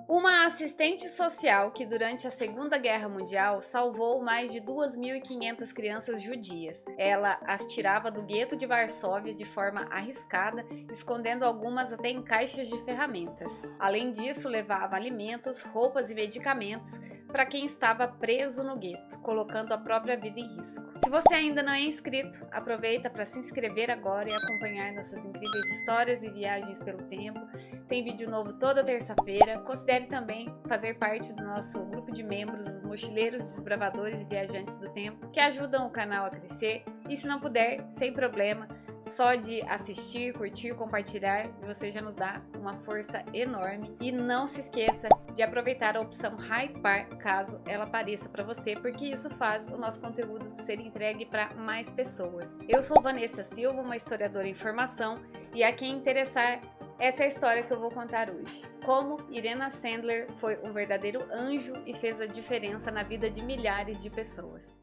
Uma assistente social que durante a Segunda Guerra Mundial salvou mais de 2.500 crianças judias. Ela as tirava do gueto de Varsóvia de forma arriscada, escondendo algumas até em caixas de ferramentas. Além disso, levava alimentos, roupas e medicamentos para quem estava preso no gueto, colocando a própria vida em risco. Se você ainda não é inscrito, aproveita para se inscrever agora e acompanhar nossas incríveis histórias e viagens pelo tempo. Tem vídeo novo toda terça-feira. Considere também fazer parte do nosso grupo de membros, os mochileiros, desbravadores e viajantes do tempo, que ajudam o canal a crescer. E se não puder, sem problema, só de assistir, curtir, compartilhar, você já nos dá uma força enorme. E não se esqueça de aproveitar a opção Hypar caso ela apareça para você, porque isso faz o nosso conteúdo ser entregue para mais pessoas. Eu sou Vanessa Silva, uma historiadora em formação, e a quem interessar, essa é a história que eu vou contar hoje. Como Irena Sandler foi um verdadeiro anjo e fez a diferença na vida de milhares de pessoas.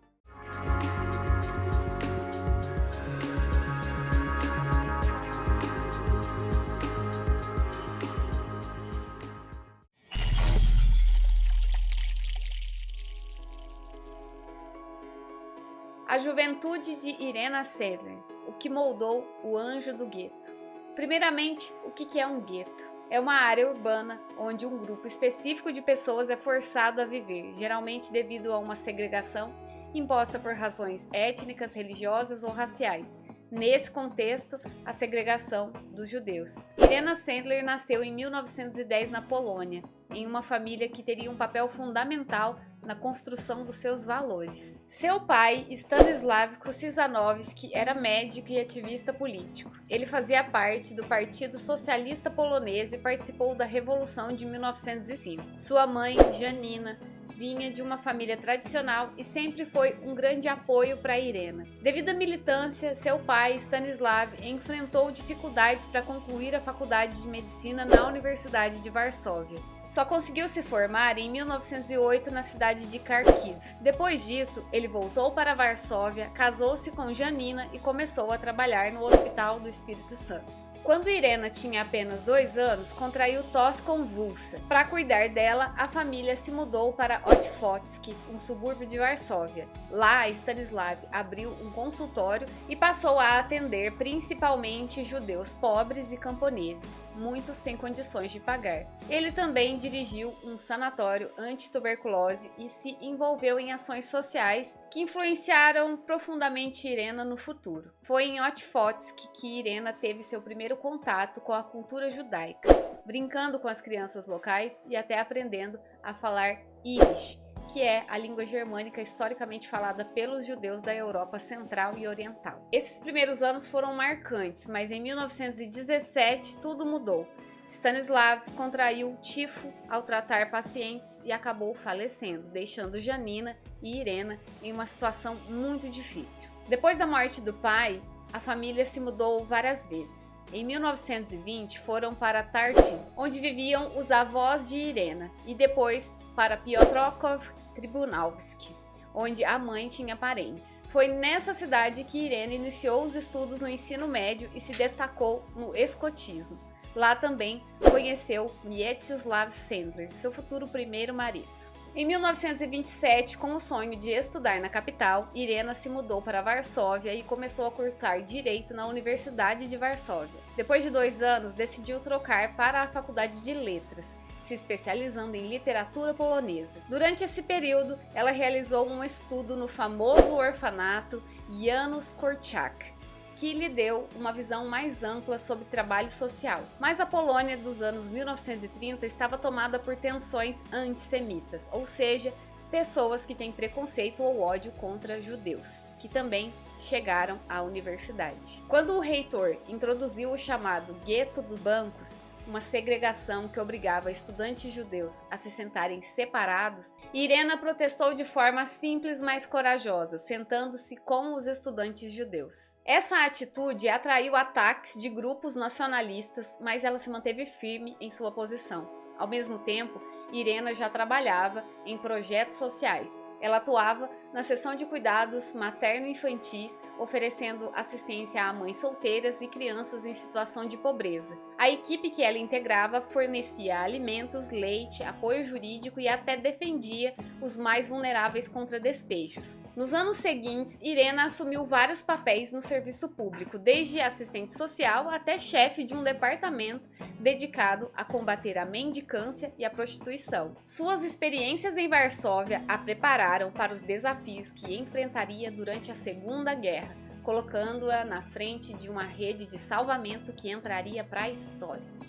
A juventude de Irena Sandler, o que moldou o anjo do gueto. Primeiramente, o que é um gueto? É uma área urbana onde um grupo específico de pessoas é forçado a viver, geralmente devido a uma segregação imposta por razões étnicas, religiosas ou raciais. Nesse contexto, a segregação dos judeus. Irena Sandler nasceu em 1910 na Polônia, em uma família que teria um papel fundamental na construção dos seus valores. Seu pai, Stanislav Kuczynski, era médico e ativista político. Ele fazia parte do Partido Socialista Polonês e participou da Revolução de 1905. Sua mãe, Janina, vinha de uma família tradicional e sempre foi um grande apoio para Irena. Devido à militância, seu pai, Stanislav, enfrentou dificuldades para concluir a faculdade de medicina na Universidade de Varsóvia. Só conseguiu se formar em 1908 na cidade de Kharkiv. Depois disso, ele voltou para Varsóvia, casou-se com Janina e começou a trabalhar no Hospital do Espírito Santo. Quando Irena tinha apenas 2 anos, contraiu tosse convulsa. Para cuidar dela, a família se mudou para Otwock, um subúrbio de Varsóvia. Lá, Stanislav abriu um consultório e passou a atender principalmente judeus pobres e camponeses, muitos sem condições de pagar. Ele também dirigiu um sanatório anti-tuberculose e se envolveu em ações sociais que influenciaram profundamente Irena no futuro. Foi em Otwock que Irena teve seu primeiro contato com a cultura judaica, brincando com as crianças locais e até aprendendo a falar Yiddish, que é a língua germânica historicamente falada pelos judeus da Europa Central e Oriental. Esses primeiros anos foram marcantes, mas em 1917 tudo mudou. Stanislav contraiu tifo ao tratar pacientes e acabou falecendo, deixando Janina e Irena em uma situação muito difícil. Depois da morte do pai, a família se mudou várias vezes. Em 1920 foram para Tartin, onde viviam os avós de Irena, e depois para Piotrkov Tribunalski, onde a mãe tinha parentes. Foi nessa cidade que Irena iniciou os estudos no ensino médio e se destacou no escotismo. Lá também conheceu Mieczysław Sandler, seu futuro primeiro marido. Em 1927, com o sonho de estudar na capital, Irena se mudou para Varsóvia e começou a cursar Direito na Universidade de Varsóvia. Depois de 2 anos, decidiu trocar para a Faculdade de Letras, se especializando em literatura polonesa. Durante esse período, ela realizou um estudo no famoso orfanato Janusz Korczak, que lhe deu uma visão mais ampla sobre trabalho social. Mas a Polônia dos anos 1930 estava tomada por tensões antissemitas, ou seja, pessoas que têm preconceito ou ódio contra judeus, que também chegaram à universidade. Quando o reitor introduziu o chamado Gueto dos Bancos, uma segregação que obrigava estudantes judeus a se sentarem separados, Irena protestou de forma simples, mas corajosa, sentando-se com os estudantes judeus. Essa atitude atraiu ataques de grupos nacionalistas, mas ela se manteve firme em sua posição. Ao mesmo tempo, Irena já trabalhava em projetos sociais. Ela atuava na seção de cuidados materno-infantis, oferecendo assistência a mães solteiras e crianças em situação de pobreza. A equipe que ela integrava fornecia alimentos, leite, apoio jurídico e até defendia os mais vulneráveis contra despejos. Nos anos seguintes, Irena assumiu vários papéis no serviço público, desde assistente social até chefe de um departamento dedicado a combater a mendicância e a prostituição. Suas experiências em Varsóvia a prepararam para os desafios que enfrentaria durante a Segunda Guerra, colocando-a na frente de uma rede de salvamento que entraria para a história.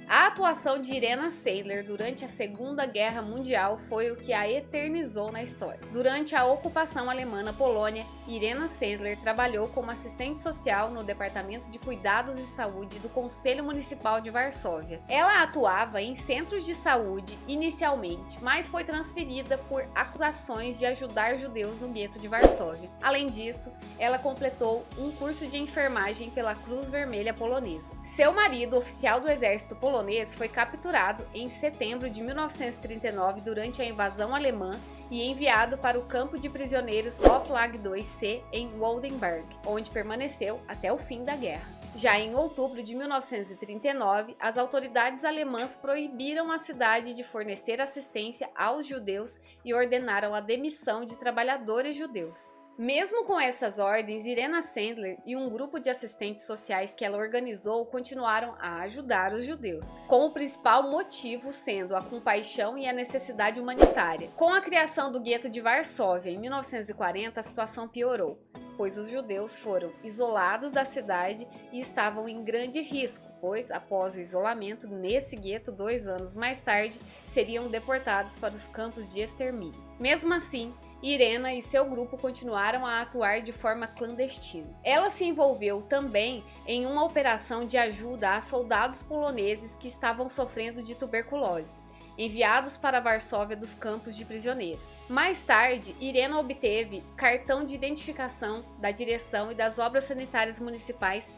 A atuação de Irena Sandler durante a Segunda Guerra Mundial foi o que a eternizou na história. Durante a ocupação alemã na Polônia, Irena Sandler trabalhou como assistente social no Departamento de Cuidados e Saúde do Conselho Municipal de Varsóvia. Ela atuava em centros de saúde inicialmente, mas foi transferida por acusações de ajudar judeus no gueto de Varsóvia. Além disso, ela completou um curso de enfermagem pela Cruz Vermelha Polonesa. Seu marido, oficial do exército polonês, foi capturado em setembro de 1939 durante a invasão alemã e enviado para o campo de prisioneiros Oflag 2C em Woldenberg, onde permaneceu até o fim da guerra. Já em outubro de 1939, as autoridades alemãs proibiram a cidade de fornecer assistência aos judeus e ordenaram a demissão de trabalhadores judeus. Mesmo com essas ordens, Irena Sandler e um grupo de assistentes sociais que ela organizou continuaram a ajudar os judeus, com o principal motivo sendo a compaixão e a necessidade humanitária. Com a criação do gueto de Varsóvia em 1940, a situação piorou, pois os judeus foram isolados da cidade e estavam em grande risco, pois, após o isolamento nesse gueto 2 anos mais tarde, seriam deportados para os campos de extermínio. Mesmo assim, Irena e seu grupo continuaram a atuar de forma clandestina. Ela se envolveu também em uma operação de ajuda a soldados poloneses que estavam sofrendo de tuberculose, enviados para Varsóvia dos campos de prisioneiros. Mais tarde, Irena obteve cartão de identificação da direção e das obras sanitárias municipais,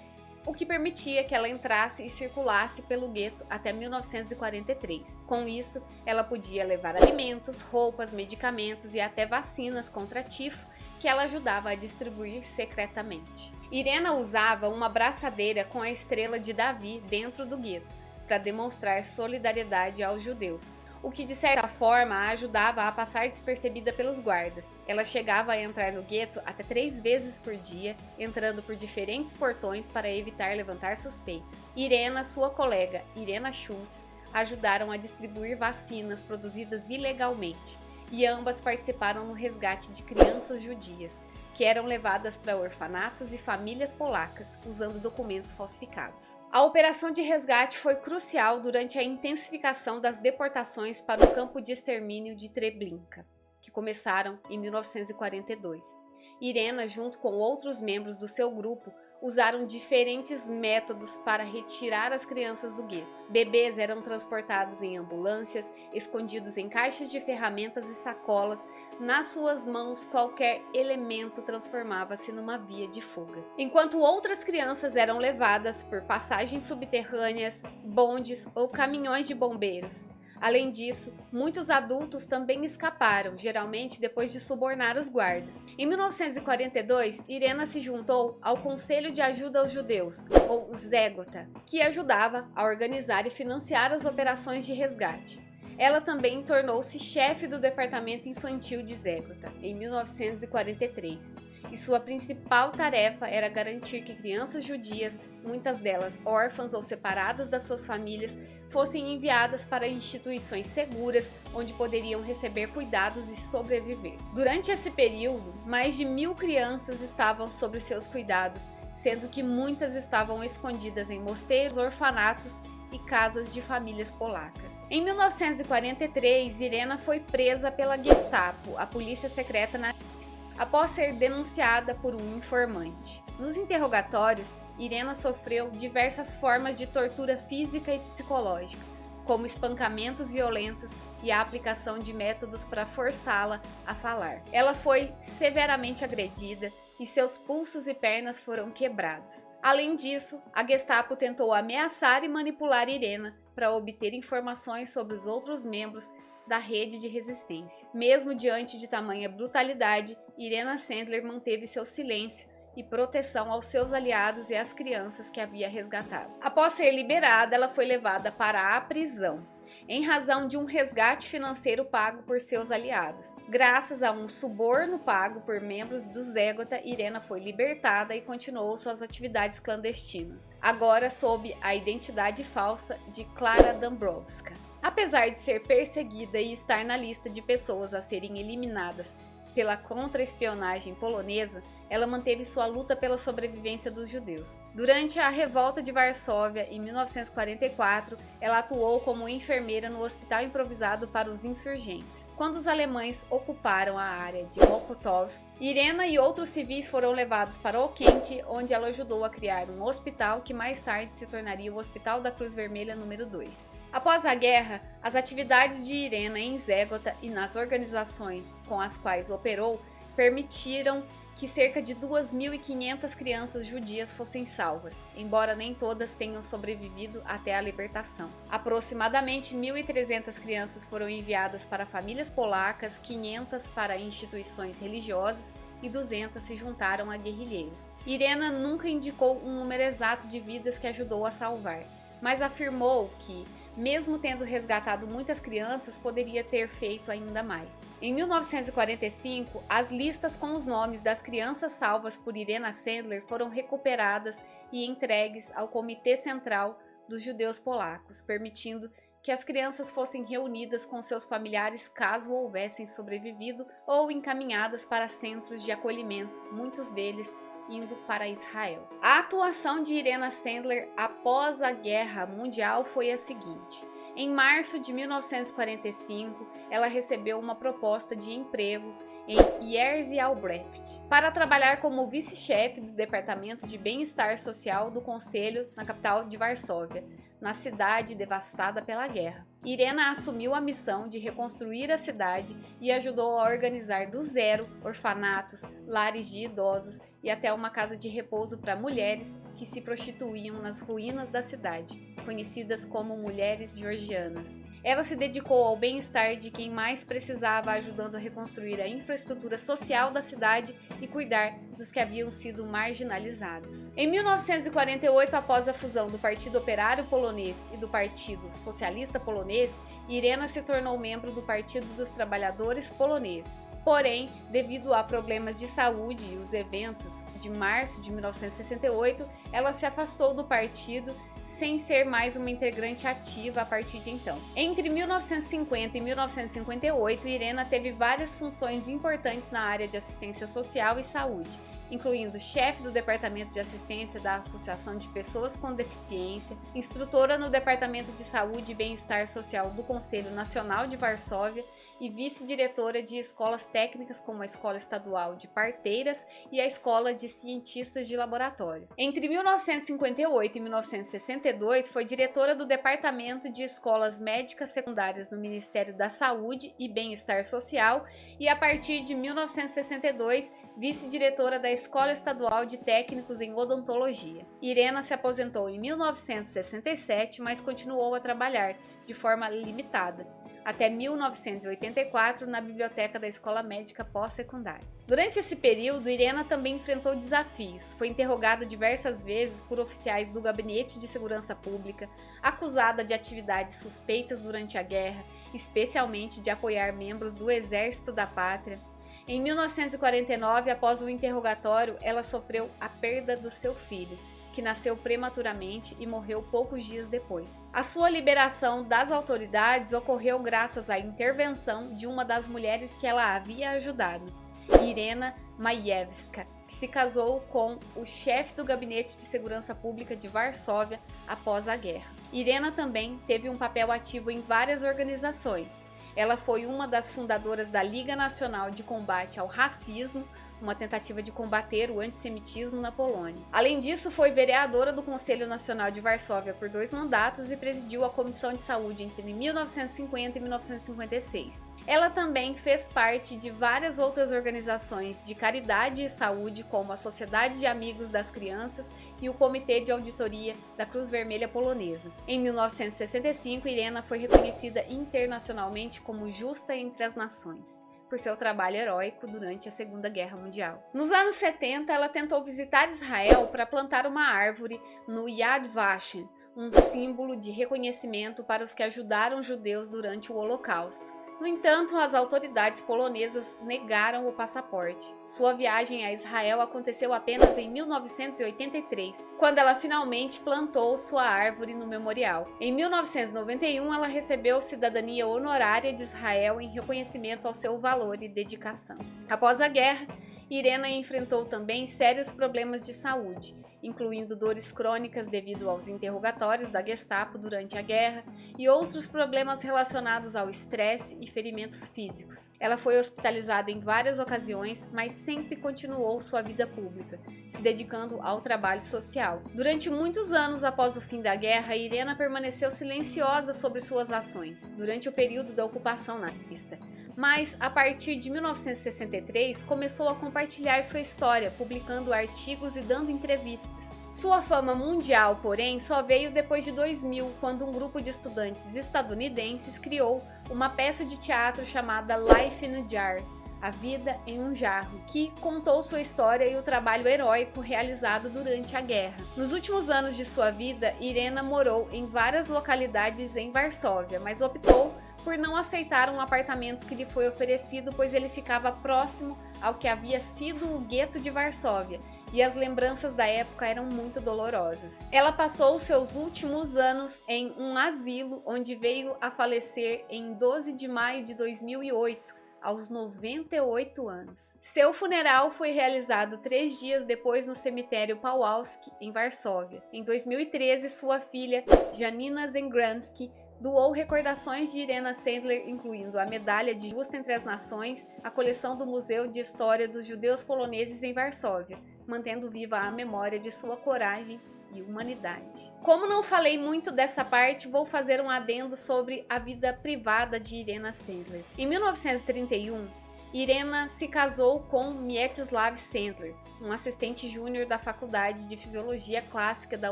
o que permitia que ela entrasse e circulasse pelo gueto até 1943. Com isso, ela podia levar alimentos, roupas, medicamentos e até vacinas contra tifo, que ela ajudava a distribuir secretamente. Irena usava uma braçadeira com a estrela de Davi dentro do gueto, para demonstrar solidariedade aos judeus, o que de certa forma a ajudava a passar despercebida pelos guardas. Ela chegava a entrar no gueto até 3 vezes por dia, entrando por diferentes portões para evitar levantar suspeitas. Irena, sua colega Irena Schultz, ajudaram a distribuir vacinas produzidas ilegalmente, e ambas participaram no resgate de crianças judias, que eram levadas para orfanatos e famílias polacas, usando documentos falsificados. A operação de resgate foi crucial durante a intensificação das deportações para o campo de extermínio de Treblinka, que começaram em 1942. Irena, junto com outros membros do seu grupo, usaram diferentes métodos para retirar as crianças do gueto. Bebês eram transportados em ambulâncias, escondidos em caixas de ferramentas e sacolas. Nas suas mãos, qualquer elemento transformava-se numa via de fuga. Enquanto outras crianças eram levadas por passagens subterrâneas, bondes ou caminhões de bombeiros. Além disso, muitos adultos também escaparam, geralmente depois de subornar os guardas. Em 1942, Irena se juntou ao Conselho de Ajuda aos Judeus, ou Zegota, que ajudava a organizar e financiar as operações de resgate. Ela também tornou-se chefe do Departamento Infantil de Zegota, em 1943, e sua principal tarefa era garantir que crianças judias, muitas delas órfãs ou separadas das suas famílias, fossem enviadas para instituições seguras, onde poderiam receber cuidados e sobreviver. Durante esse período, mais de 1000 crianças estavam sob seus cuidados, sendo que muitas estavam escondidas em mosteiros, orfanatos e casas de famílias polacas. Em 1943, Irena foi presa pela Gestapo, a polícia secreta nazista, após ser denunciada por um informante. Nos interrogatórios, Irena sofreu diversas formas de tortura física e psicológica, como espancamentos violentos e a aplicação de métodos para forçá-la a falar. Ela foi severamente agredida e seus pulsos e pernas foram quebrados. Além disso, a Gestapo tentou ameaçar e manipular Irena para obter informações sobre os outros membros da rede de resistência. Mesmo diante de tamanha brutalidade, Irena Sandler manteve seu silêncio e proteção aos seus aliados e às crianças que havia resgatado. Após ser liberada, ela foi levada para a prisão, em razão de um resgate financeiro pago por seus aliados. Graças a um suborno pago por membros do Zegota, Irena foi libertada e continuou suas atividades clandestinas, agora sob a identidade falsa de Klara Dąbrowska. Apesar de ser perseguida e estar na lista de pessoas a serem eliminadas pela contra-espionagem polonesa, ela manteve sua luta pela sobrevivência dos judeus. Durante a Revolta de Varsóvia, em 1944, ela atuou como enfermeira no hospital improvisado para os insurgentes. Quando os alemães ocuparam a área de Mokotów, Irena e outros civis foram levados para Okęcie, onde ela ajudou a criar um hospital que mais tarde se tornaria o Hospital da Cruz Vermelha número 2. Após a guerra, as atividades de Irena em Zegota e nas organizações com as quais operou permitiram que cerca de 2.500 crianças judias fossem salvas, embora nem todas tenham sobrevivido até a libertação. Aproximadamente 1.300 crianças foram enviadas para famílias polacas, 500 para instituições religiosas e 200 se juntaram a guerrilheiros. Irena nunca indicou um número exato de vidas que ajudou a salvar, mas afirmou que, mesmo tendo resgatado muitas crianças, poderia ter feito ainda mais. Em 1945, as listas com os nomes das crianças salvas por Irena Sandler foram recuperadas e entregues ao Comitê Central dos Judeus Polacos, permitindo que as crianças fossem reunidas com seus familiares caso houvessem sobrevivido ou encaminhadas para centros de acolhimento, muitos deles indo para Israel. A atuação de Irena Sandler após a Guerra Mundial foi a seguinte: em março de 1945, ela recebeu uma proposta de emprego em Jerzy Albrecht para trabalhar como vice-chefe do Departamento de Bem-Estar Social do Conselho na capital de Varsóvia, na cidade devastada pela guerra. Irena assumiu a missão de reconstruir a cidade e ajudou a organizar do zero orfanatos, lares de idosos e até uma casa de repouso para mulheres que se prostituíam nas ruínas da cidade, conhecidas como mulheres georgianas. Ela se dedicou ao bem-estar de quem mais precisava, ajudando a reconstruir a infraestrutura social da cidade e cuidar dos que haviam sido marginalizados. Em 1948, após a fusão do Partido Operário Polonês e do Partido Socialista Polonês, Irena se tornou membro do Partido dos Trabalhadores Poloneses. Porém, devido a problemas de saúde e os eventos de março de 1968, ela se afastou do partido, sem ser mais uma integrante ativa a partir de então. Entre 1950 e 1958, Irena teve várias funções importantes na área de assistência social e saúde, incluindo chefe do Departamento de Assistência da Associação de Pessoas com Deficiência, instrutora no Departamento de Saúde e Bem-Estar Social do Conselho Nacional de Varsóvia e vice-diretora de escolas técnicas como a Escola Estadual de Parteiras e a Escola de Cientistas de Laboratório. Entre 1958 e 1962, foi diretora do Departamento de Escolas Médicas Secundárias no Ministério da Saúde e Bem-Estar Social e, a partir de 1962, vice-diretora da Escola Estadual de Técnicos em Odontologia. Irena se aposentou em 1967, mas continuou a trabalhar de forma limitada até 1984 na biblioteca da Escola Médica Pós-Secundária. Durante esse período, Irena também enfrentou desafios. Foi interrogada diversas vezes por oficiais do Gabinete de Segurança Pública, acusada de atividades suspeitas durante a guerra, especialmente de apoiar membros do Exército da Pátria. Em 1949, após o interrogatório, ela sofreu a perda do seu filho, que nasceu prematuramente e morreu poucos dias depois. A sua liberação das autoridades ocorreu graças à intervenção de uma das mulheres que ela havia ajudado, Irena Majewska, que se casou com o chefe do Gabinete de Segurança Pública de Varsóvia após a guerra. Irena também teve um papel ativo em várias organizações. Ela foi uma das fundadoras da Liga Nacional de Combate ao Racismo, uma tentativa de combater o antissemitismo na Polônia. Além disso, foi vereadora do Conselho Nacional de Varsóvia por 2 mandatos e presidiu a Comissão de Saúde entre 1950 e 1956. Ela também fez parte de várias outras organizações de caridade e saúde, como a Sociedade de Amigos das Crianças e o Comitê de Auditoria da Cruz Vermelha Polonesa. Em 1965, Irena foi reconhecida internacionalmente como justa entre as nações, por seu trabalho heróico durante a Segunda Guerra Mundial. Nos anos 70, ela tentou visitar Israel para plantar uma árvore no Yad Vashem, um símbolo de reconhecimento para os que ajudaram judeus durante o Holocausto. No entanto, as autoridades polonesas negaram o passaporte. Sua viagem a Israel aconteceu apenas em 1983, quando ela finalmente plantou sua árvore no memorial. Em 1991, ela recebeu cidadania honorária de Israel em reconhecimento ao seu valor e dedicação. Após a guerra, Irena enfrentou também sérios problemas de saúde, incluindo dores crônicas devido aos interrogatórios da Gestapo durante a guerra e outros problemas relacionados ao estresse e ferimentos físicos. Ela foi hospitalizada em várias ocasiões, mas sempre continuou sua vida pública, se dedicando ao trabalho social. Durante muitos anos após o fim da guerra, Irena permaneceu silenciosa sobre suas ações durante o período da ocupação nazista. Mas, a partir de 1963, começou a compartilhar sua história, publicando artigos e dando entrevistas. Sua fama mundial, porém, só veio depois de 2000, quando um grupo de estudantes estadunidenses criou uma peça de teatro chamada Life in a Jar, A Vida em um Jarro, que contou sua história e o trabalho heróico realizado durante a guerra. Nos últimos anos de sua vida, Irena morou em várias localidades em Varsóvia, mas optou por não aceitar um apartamento que lhe foi oferecido, pois ele ficava próximo ao que havia sido o gueto de Varsóvia, e as lembranças da época eram muito dolorosas. Ela passou seus últimos anos em um asilo, onde veio a falecer em 12 de maio de 2008, aos 98 anos. Seu funeral foi realizado 3 dias depois no cemitério Pawłowski, em Varsóvia. Em 2013, sua filha, Janina Zengramski, doou recordações de Irena Sendler, incluindo a Medalha de Justa entre as Nações, a coleção do Museu de História dos Judeus Poloneses em Varsóvia, mantendo viva a memória de sua coragem e humanidade. Como não falei muito dessa parte, vou fazer um adendo sobre a vida privada de Irena Sendler. Em 1931, Irena se casou com Mieczysław Sendler, um assistente júnior da Faculdade de Fisiologia Clássica da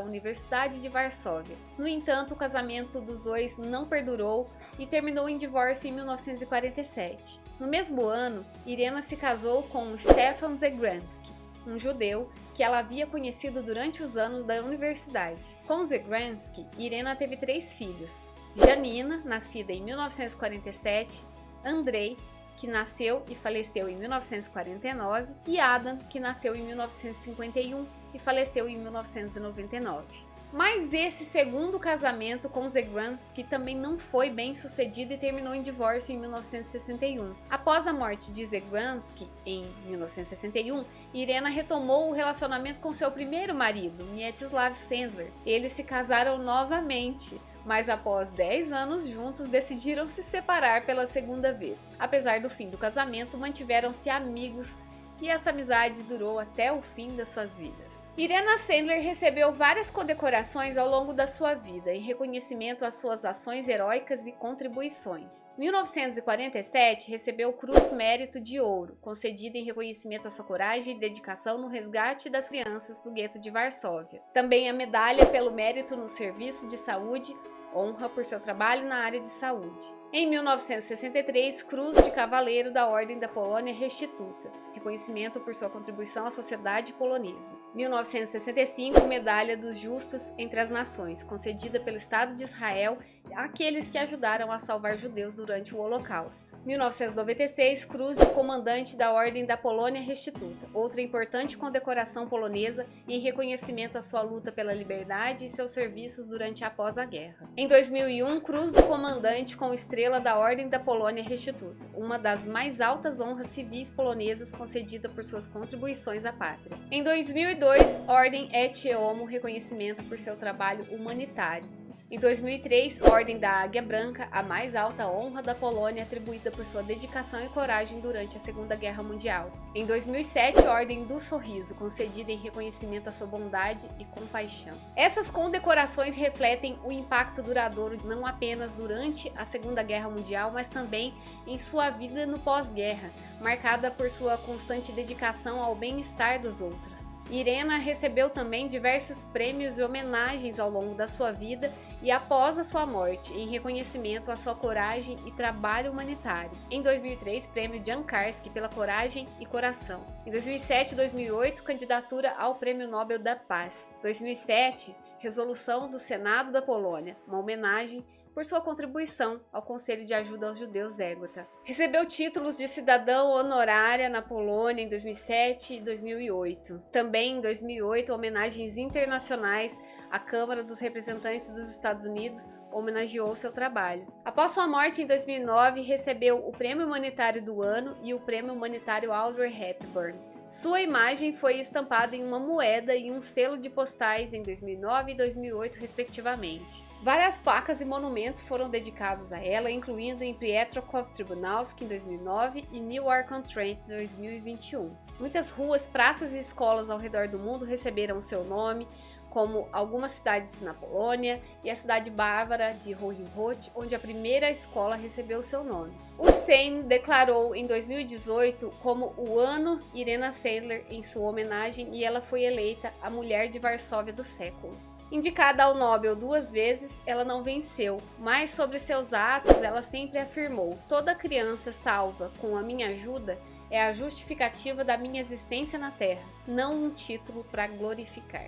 Universidade de Varsóvia. No entanto, o casamento dos dois não perdurou e terminou em divórcio em 1947. No mesmo ano, Irena se casou com Stefan Zengramski, um judeu que ela havia conhecido durante os anos da universidade. Com Zengramski, Irena teve 3 filhos: Janina, nascida em 1947, Andrei, que nasceu e faleceu em 1949, e Adam, que nasceu em 1951 e faleceu em 1999. Mas esse segundo casamento com Zengramski também não foi bem sucedido e terminou em divórcio em 1961. Após a morte de Zengramski, em 1961, Irena retomou o relacionamento com seu primeiro marido, Mieczysław Sendler. Eles se casaram novamente, mas após 10 anos juntos decidiram se separar pela segunda vez. Apesar do fim do casamento, mantiveram-se amigos e essa amizade durou até o fim das suas vidas. Irena Sendler recebeu várias condecorações ao longo da sua vida, em reconhecimento às suas ações heróicas e contribuições. Em 1947, recebeu o Cruz Mérito de Ouro, concedida em reconhecimento à sua coragem e dedicação no resgate das crianças do gueto de Varsóvia. Também a Medalha pelo Mérito no Serviço de Saúde, honra por seu trabalho na área de saúde. Em 1963, Cruz de Cavaleiro da Ordem da Polônia Restituta, reconhecimento por sua contribuição à sociedade polonesa. 1965, Medalha dos Justos entre as Nações, concedida pelo Estado de Israel àqueles que ajudaram a salvar judeus durante o Holocausto. 1996, Cruz de Comandante da Ordem da Polônia Restituta, outra importante condecoração polonesa em reconhecimento à sua luta pela liberdade e seus serviços durante e após a guerra. Em 2001, Cruz do Comandante com Estrela da Ordem da Polônia Restituta, uma das mais altas honras civis polonesas concedida por suas contribuições à pátria. Em 2002, Ordem Et Homo, reconhecimento por seu trabalho humanitário. Em 2003, Ordem da Águia Branca, a mais alta honra da Polônia atribuída por sua dedicação e coragem durante a Segunda Guerra Mundial. Em 2007, Ordem do Sorriso, concedida em reconhecimento à sua bondade e compaixão. Essas condecorações refletem o impacto duradouro não apenas durante a Segunda Guerra Mundial, mas também em sua vida no pós-guerra, marcada por sua constante dedicação ao bem-estar dos outros. Irena recebeu também diversos prêmios e homenagens ao longo da sua vida e após a sua morte, em reconhecimento à sua coragem e trabalho humanitário. Em 2003, Prêmio Jan Karski pela coragem e coração. Em 2007 e 2008, candidatura ao Prêmio Nobel da Paz. 2007, Resolução do Senado da Polônia, uma homenagem por sua contribuição ao Conselho de Ajuda aos Judeus Zegota. Recebeu títulos de cidadão honorária na Polônia em 2007 e 2008. Também em 2008, homenagens internacionais à Câmara dos Representantes dos Estados Unidos homenageou seu trabalho. Após sua morte em 2009, recebeu o Prêmio Humanitário do Ano e o Prêmio Humanitário Audrey Hepburn. Sua imagem foi estampada em uma moeda e um selo de postais em 2009 e 2008, respectivamente. Várias placas e monumentos foram dedicados a ela, incluindo em Pietrokov Tribunalski em 2009 e Newark-on-Trent em 2021. Muitas ruas, praças e escolas ao redor do mundo receberam seu nome, como algumas cidades na Polônia e a cidade bávara de Hohenroth, onde a primeira escola recebeu seu nome. O Sejm declarou em 2018 como o ano Irena Sendler em sua homenagem e ela foi eleita a mulher de Varsóvia do século. Indicada ao Nobel 2 vezes, ela não venceu, mas sobre seus atos ela sempre afirmou: toda criança salva com a minha ajuda é a justificativa da minha existência na Terra, não um título para glorificar.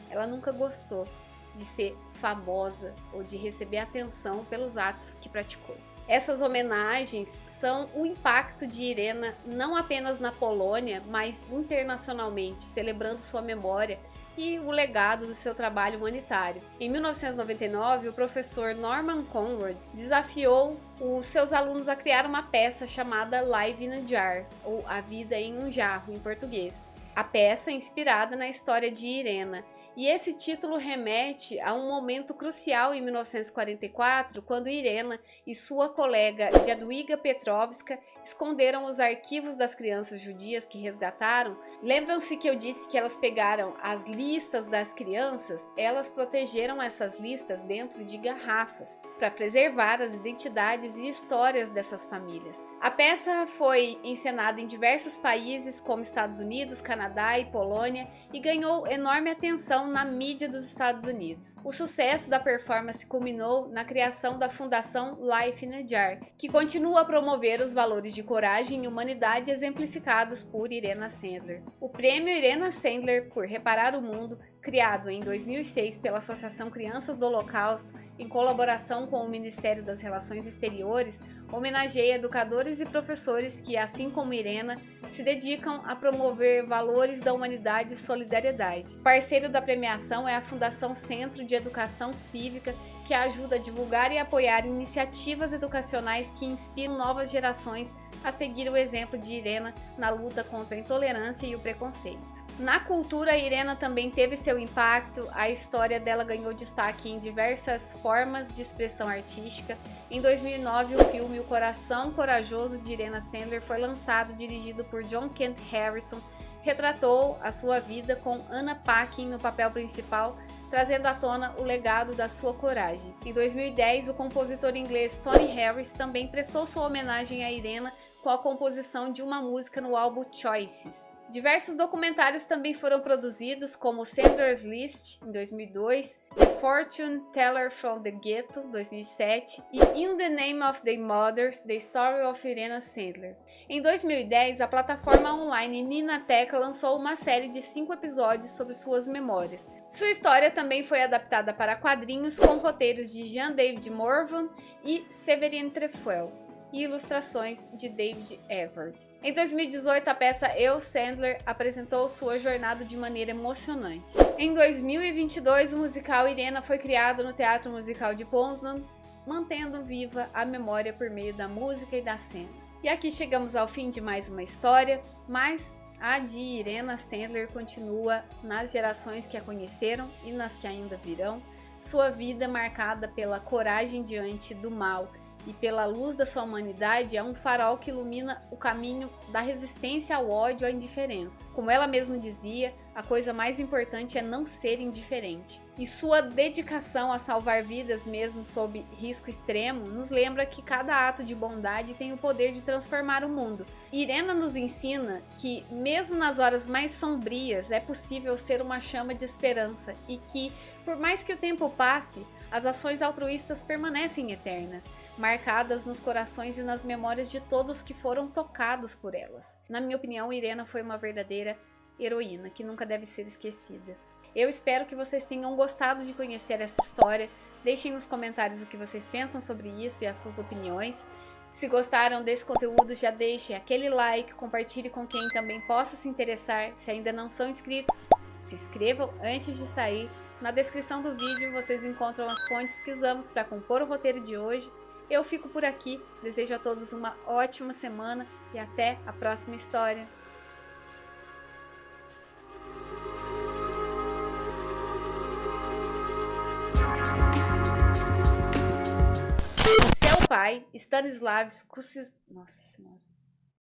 Ela nunca gostou de ser famosa ou de receber atenção pelos atos que praticou. Essas homenagens são o impacto de Irena não apenas na Polônia, mas internacionalmente, celebrando sua memória e o legado do seu trabalho humanitário. Em 1999, o professor Norman Conrad desafiou os seus alunos a criar uma peça chamada Life in a Jar, ou A Vida em um Jarro, em português. A peça é inspirada na história de Irena, e esse título remete a um momento crucial em 1944, quando Irena e sua colega Jadwiga Petrovska esconderam os arquivos das crianças judias que resgataram. Lembram-se que eu disse que elas pegaram as listas das crianças? Elas protegeram essas listas dentro de garrafas, para preservar as identidades e histórias dessas famílias. A peça foi encenada em diversos países, como Estados Unidos, Canadá e Polônia, e ganhou enorme atenção na mídia dos Estados Unidos. O sucesso da performance culminou na criação da Fundação Life in a Jar, que continua a promover os valores de coragem e humanidade exemplificados por Irena Sendler. O Prêmio Irena Sendler por Reparar o Mundo, criado em 2006 pela Associação Crianças do Holocausto, em colaboração com o Ministério das Relações Exteriores, homenageia educadores e professores que, assim como Irena, se dedicam a promover valores da humanidade e solidariedade. Parceiro da premiação é a Fundação Centro de Educação Cívica, que ajuda a divulgar e apoiar iniciativas educacionais que inspiram novas gerações a seguir o exemplo de Irena na luta contra a intolerância e o preconceito. Na cultura, Irena também teve seu impacto, a história dela ganhou destaque em diversas formas de expressão artística. Em 2009, o filme O Coração Corajoso de Irena Sendler foi lançado, dirigido por John Kent Harrison, retratou a sua vida com Anna Paquin no papel principal, trazendo à tona o legado da sua coragem. Em 2010, o compositor inglês Tony Harris também prestou sua homenagem a Irena com a composição de uma música no álbum Choices. Diversos documentários também foram produzidos, como Sandler's List, em 2002, The Fortune Teller from the Ghetto, 2007, e In the Name of the Mothers, The Story of Irena Sendler. Em 2010, a plataforma online Ninatech lançou uma série de 5 episódios sobre suas memórias. Sua história também foi adaptada para quadrinhos com roteiros de Jean-David Morvan e Séverine Trefuel, e ilustrações de David Everett. Em 2018, a peça Eu, Sandler apresentou sua jornada de maneira emocionante. Em 2022, o musical Irena foi criado no Teatro Musical de Poznan, mantendo viva a memória por meio da música e da cena. E aqui chegamos ao fim de mais uma história, mas a de Irena Sendler continua nas gerações que a conheceram e nas que ainda virão. Sua vida, marcada pela coragem diante do mal e pela luz da sua humanidade, é um farol que ilumina o caminho da resistência ao ódio e à indiferença. Como ela mesma dizia, a coisa mais importante é não ser indiferente. E sua dedicação a salvar vidas, mesmo sob risco extremo, nos lembra que cada ato de bondade tem o poder de transformar o mundo. Irena nos ensina que, mesmo nas horas mais sombrias, é possível ser uma chama de esperança e que, por mais que o tempo passe, as ações altruístas permanecem eternas, marcadas nos corações e nas memórias de todos que foram tocados por elas. Na minha opinião, Irena foi uma verdadeira heroína que nunca deve ser esquecida. Eu espero que vocês tenham gostado de conhecer essa história. Deixem nos comentários o que vocês pensam sobre isso e as suas opiniões. Se gostaram desse conteúdo, já deixem aquele like, compartilhe com quem também possa se interessar. Se ainda não são inscritos, se inscrevam antes de sair. Na descrição do vídeo vocês encontram as fontes que usamos para compor o roteiro de hoje. Eu fico por aqui, desejo a todos uma ótima semana e até a próxima história.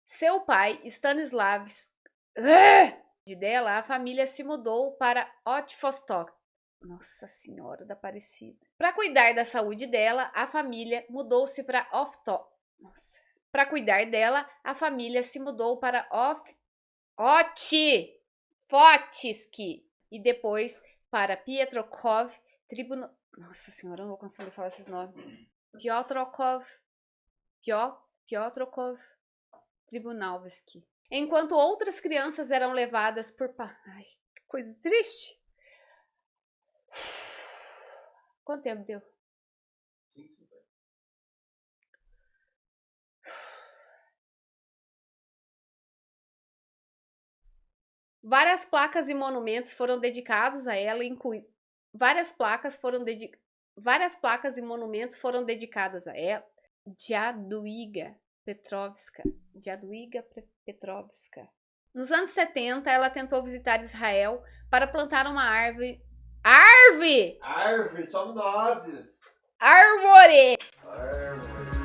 Seu pai, Stanislavski dela, a família se mudou para Otfostok. Nossa Senhora da Aparecida. Para cuidar da saúde dela, a família mudou-se para Para cuidar dela, a família se mudou para Otfotsk e depois para Piotrkov, Nossa Senhora, eu não vou conseguir falar esses nomes. Piotrkov Tribunalski. Enquanto outras crianças eram levadas por... Ai, que coisa triste. Quanto tempo deu? 5 segundos. Várias placas e monumentos foram dedicados a ela, Várias placas e monumentos foram dedicadas a ela. Jadwiga Petrovska. Nos anos 70, ela tentou visitar Israel para plantar uma árvore. Árvore! Árvore, só nozes! Árvore! Árvore!